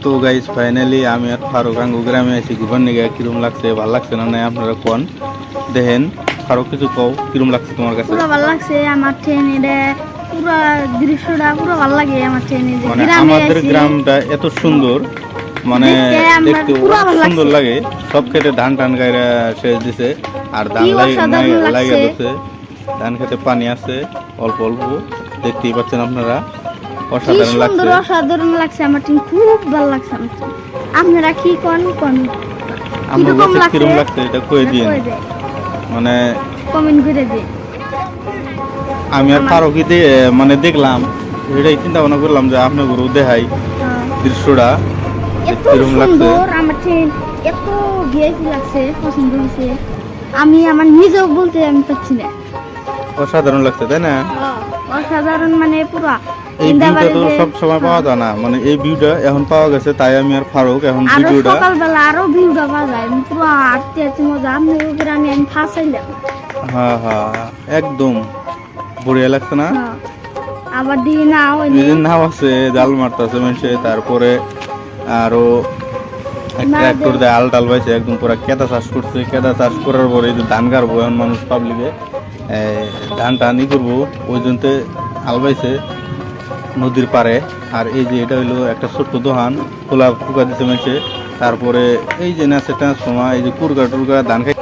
তো guys finally আমি আর ফারুক আঙ্গু গ্রামে আছি ঘুরবার নিয়ে কিরম লাগছে ভালো লাগছে না নাই আপনারা কোন দেখেন ফারুক কিছু কও কিরম লাগছে তোমার কাছে? পুরো ভালো লাগছে আমার ট্রেনে পুরো দৃশ্যটা পুরো ভালো লাগে আমার ট্রেনে মানে আমাদের গ্রামটা এত সুন্দর মানে দেখতে সুন্দর লাগে সব খেতে ধান টান গাইরা শেষ দিছে আর ধান লাগে দিছে ধান খেতে পানি আছে অল্প অল্প দেখতেই পাচ্ছেন আপনারা অসাধারণ লাগছে আমার ট্রেন খুব ভালো লাগছে আমার ট্রেন আপনারা কি কোন আমার কাছে কিরকম লাগছে এটা কই দিন মানে কমেন্ট করে দিন আমি আর ফারুকই মানে দেখলাম এটাই চিন্তা ভাবনা করলাম যে আপনি গুরু দেখাই দৃশ্যটা কিরকম লাগছে আমার ট্রেন এত ভিআইপি লাগছে পছন্দ হয়েছে আমি আমার নিজেও বলতে আমি পাচ্ছি না অসাধারণ লাগছে তাই না অসাধারণ মানে পুরো এই ভিউটা তো সব সময় পাওয়া যায় না মানে এই ভিউটা এখন পাওয়া গেছে তাই আমি আর ফারুক এখন ভিডিওটা সকালবেলা আরো ভিউটা পাওয়া যায় পুরো আটতে মজা আমি গ্রামে আমি ফাঁসাইলাম হ্যাঁ হ্যাঁ একদম বড়িয়া লাগছে না আবার দিয়ে নাও আছে জাল মারতেছে মানুষে তারপরে আরো ট্রাক্টর দিয়ে আল টাল পাইছে একদম পুরো কেদা চাষ করছে কেদা চাষ করার পরে এই যে ধান গাড়বো এখন মানুষ পাবলিকে ধান টানি করবো ওই জন্য আল পাইছে নদীর পারে আর এই যে এটা হইলো একটা ছোট্ট দোকান খোলা ফুকা দিতে মেছে তারপরে এই যে নাচে ট্রান্সফর্মার এই যে কুরগা টুরগা ধান খাই